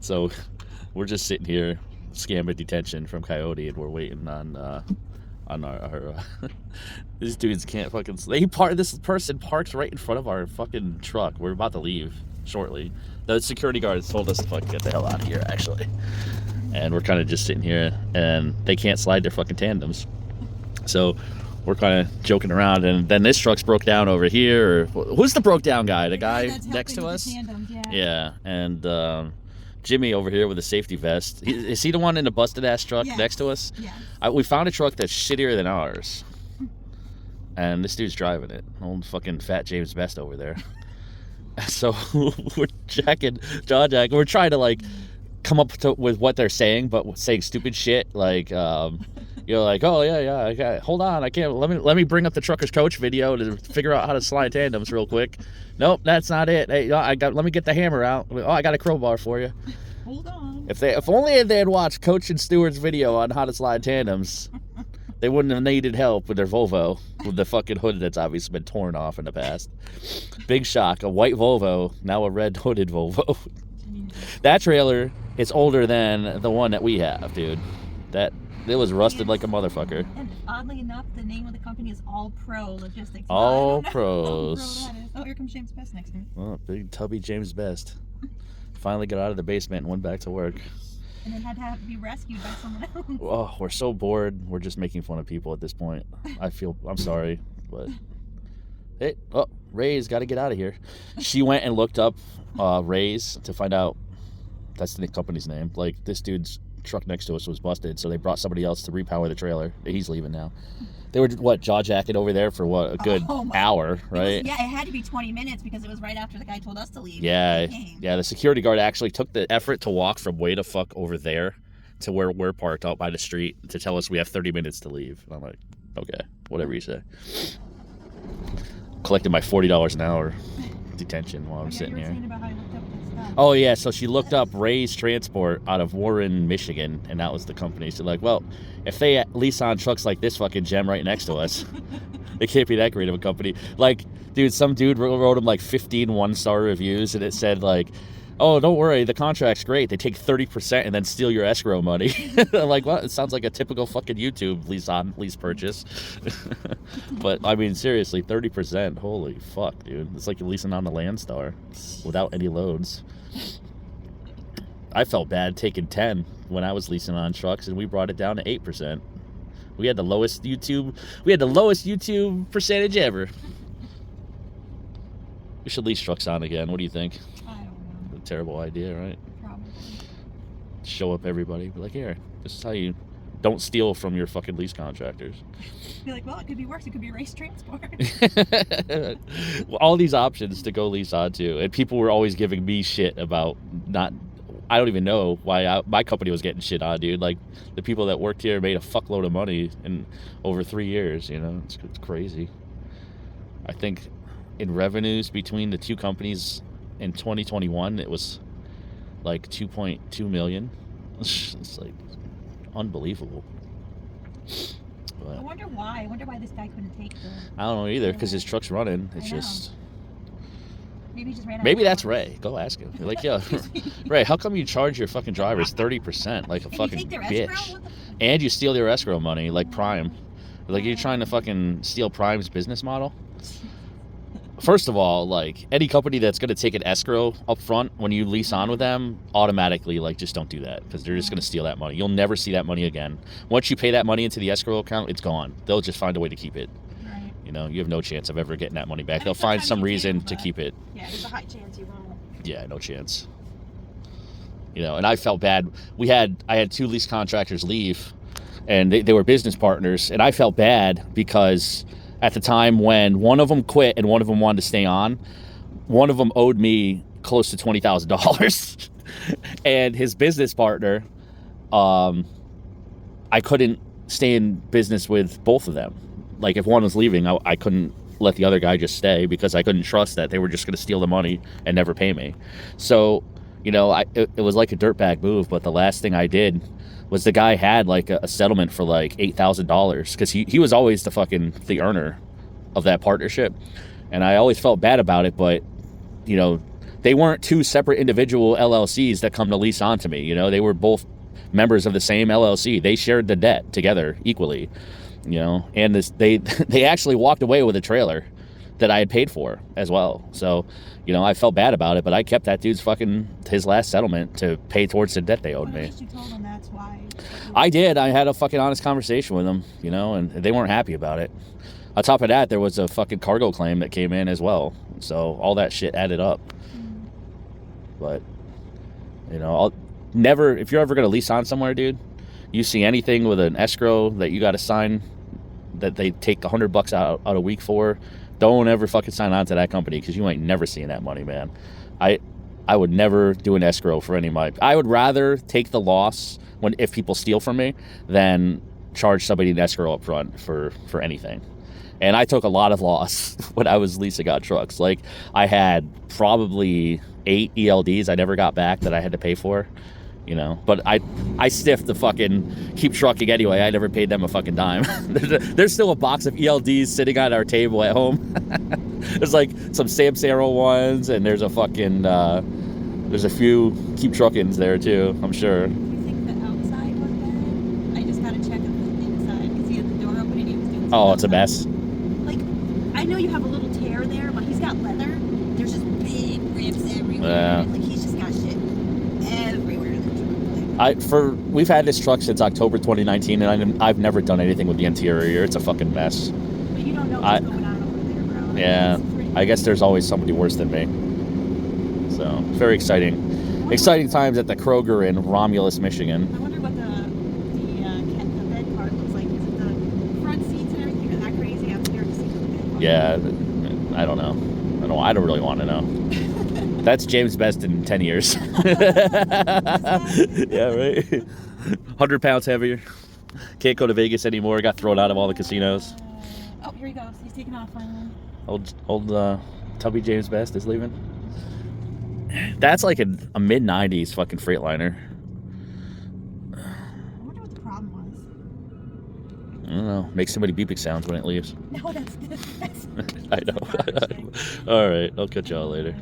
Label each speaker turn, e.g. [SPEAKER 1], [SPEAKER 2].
[SPEAKER 1] So we're just sitting here, scam detention from Coyote, and we're waiting on our these dudes can't fucking. This person parks right in front of our fucking truck. We're about to leave shortly. The security guards told us to fucking get the hell out of here, actually. And we're kind of just sitting here, and they can't slide their fucking tandems. So we're kind of joking around, and then this truck's broke down over here. Or who's the broke down guy? The guy next to us?
[SPEAKER 2] Tandems,
[SPEAKER 1] yeah, and Jimmy over here with a safety vest. Is he the one in the busted ass truck next to us?
[SPEAKER 2] Yeah.
[SPEAKER 1] We found a truck that's shittier than ours, and this dude's driving it. Old fucking fat James Best over there. So we're jaw jacking. We're trying to like come up with what they're saying, but saying stupid shit like. You're like, oh yeah, I got. Hold on, I can't. Let me bring up the trucker's coach video to figure out how to slide tandems real quick. Nope, that's not it. Hey, let me get the hammer out. Oh, I got a crowbar for you.
[SPEAKER 2] Hold on.
[SPEAKER 1] If only they had watched Coach and Stewart's video on how to slide tandems, they wouldn't have needed help with their Volvo with the fucking hood that's obviously been torn off in the past. Big shock, a white Volvo, now a red hooded Volvo. That trailer is older than the one that we have, dude. It was rusted like a motherfucker.
[SPEAKER 2] And oddly enough, the name of the company is All Pro Logistics.
[SPEAKER 1] All Pros.
[SPEAKER 2] Oh, here comes James Best next to me.
[SPEAKER 1] Oh, big tubby James Best. Finally got out of the basement and went back to work.
[SPEAKER 2] And then had to be rescued by someone else.
[SPEAKER 1] Oh, we're so bored. We're just making fun of people at this point. I'm sorry, but hey, Ray's got to get out of here. She went and looked up Ray's to find out that's the company's name. Like, this dude's truck next to us was busted, so they brought somebody else to repower the trailer. He's leaving now. They were jaw jacking over there for a good hour, right?
[SPEAKER 2] It had to be 20 minutes because it was right after the guy told us to leave.
[SPEAKER 1] Yeah, the security guard actually took the effort to walk from way the fuck over there to where we're parked out by the street to tell us we have 30 minutes to leave. And I'm like, okay, whatever you say. Collected my $40 an hour detention while I'm sitting here. Oh yeah, so she looked up Ray's Transport out of Warren, Michigan, and that was the company. So like, well, if they lease on trucks like this fucking gem right next to us, it can't be that great of a company. Like, dude, some dude wrote him like 15 one-star reviews, and it said like, oh, don't worry, the contract's great. They take 30% and then steal your escrow money. Like, well, it sounds like a typical fucking YouTube lease purchase. But I mean, seriously, 30%. Holy fuck, dude. It's like you're leasing on the Landstar without any loads. I felt bad taking 10 when I was leasing on trucks, and we brought it down to 8%. We had the lowest YouTube percentage ever. We should lease trucks on again. What do you think?
[SPEAKER 2] I don't know.
[SPEAKER 1] A terrible idea, right?
[SPEAKER 2] Probably.
[SPEAKER 1] Show up everybody, be like, here, this is how you don't steal from your fucking lease contractors.
[SPEAKER 2] Be like, well, it could be worse. It could be Race Transport.
[SPEAKER 1] All these options to go lease onto, and people were always giving me shit about not. I don't even know why my company was getting shit on, dude. Like, the people that worked here made a fuckload of money in over 3 years. You know, it's crazy. I think in revenues between the two companies in 2021, it was like 2.2 million. It's like unbelievable. But
[SPEAKER 2] I wonder why. I wonder why this guy couldn't take the.
[SPEAKER 1] I don't know either, because his truck's running. It's just.
[SPEAKER 2] Maybe he just ran out.
[SPEAKER 1] Maybe that's Ray. Go ask him. You're like, yo, Ray, how come you charge your fucking drivers 30% like a fucking bitch? And you steal their escrow money like Prime. Like, you're trying to fucking steal Prime's business model? First of all, like, any company that's going to take an escrow up front when you lease on with them, automatically, like, just don't do that, because they're just going to steal that money. You'll never see that money again. Once you pay that money into the escrow account, it's gone. They'll just find a way to keep it. Right. You know, you have no chance of ever getting that money back. They'll find some reason to keep it.
[SPEAKER 2] Yeah, there's a high chance you won't.
[SPEAKER 1] Yeah, no chance. You know, and I felt bad. I had two lease contractors leave, and they were business partners, and I felt bad because at the time when one of them quit and one of them wanted to stay on, one of them owed me close to $20,000. And his business partner, I couldn't stay in business with both of them. Like, if one was leaving, I couldn't let the other guy just stay because I couldn't trust that they were just going to steal the money and never pay me. So, you know, it was like a dirtbag move, but the last thing I did was the guy had like a settlement for like $8,000 because he was always the earner of that partnership. And I always felt bad about it, but, you know, they weren't two separate individual LLCs that come to lease onto me. You know, they were both members of the same LLC. They shared the debt together equally. You know, and they actually walked away with a trailer that I had paid for as well. So, you know, I felt bad about it, but I kept that dude's his last settlement to pay towards the debt they owed me.
[SPEAKER 2] At least you told them that's why.
[SPEAKER 1] I did. I had a fucking honest conversation with them, you know, and they weren't happy about it. On top of that, there was a fucking cargo claim that came in as well. So all that shit added up. But, you know, if you're ever going to lease on somewhere, dude, you see anything with an escrow that you got to sign that they take $100 out a week for, don't ever fucking sign on to that company, because you ain't never seeing that money, man. I would never do an escrow for any of my... I would rather take the loss if people steal from me than charge somebody an escrow up front for anything. And I took a lot of loss when I was leasing out trucks. Like, I had probably 8 ELDs I never got back that I had to pay for. You know, but I stiffed the fucking Keep Trucking anyway. I never paid them a fucking dime. There's still a box of ELDs sitting on our table at home. There's like some Samsara ones, and there's a fucking there's a few Keep Truckings there too, I'm sure.
[SPEAKER 2] You think the outside was bad? I just gotta check the inside because he had the door open and he was doing.
[SPEAKER 1] Oh, it's a mess.
[SPEAKER 2] Like, I know you have a little tear there, but he's got leather. There's just big rips everywhere.
[SPEAKER 1] Yeah.
[SPEAKER 2] Like, he's just got shit everywhere.
[SPEAKER 1] We've had this truck since October 2019, and I've never done anything with the interior. It's a fucking mess.
[SPEAKER 2] But you don't know what's going on over there, bro.
[SPEAKER 1] Yeah, I guess there's always somebody worse than me. So, very exciting. Exciting times at the Kroger in Romulus, Michigan.
[SPEAKER 2] I wonder what the bed part looks like. Is it the front seats and everything? Is that crazy? I'm scared to see the bed part.
[SPEAKER 1] Yeah, I don't know. I don't really want to know. That's James Best in 10 years. Yeah, right? 100 pounds heavier. Can't go to Vegas anymore. Got thrown out of all the casinos.
[SPEAKER 2] Oh, here he goes. He's taking off finally.
[SPEAKER 1] Old Tubby James Best is leaving. That's like a mid-90s fucking Freightliner.
[SPEAKER 2] I wonder what the problem was.
[SPEAKER 1] I don't know. Makes so many beeping sounds when it leaves.
[SPEAKER 2] No, that's
[SPEAKER 1] I know. All right. I'll catch y'all later.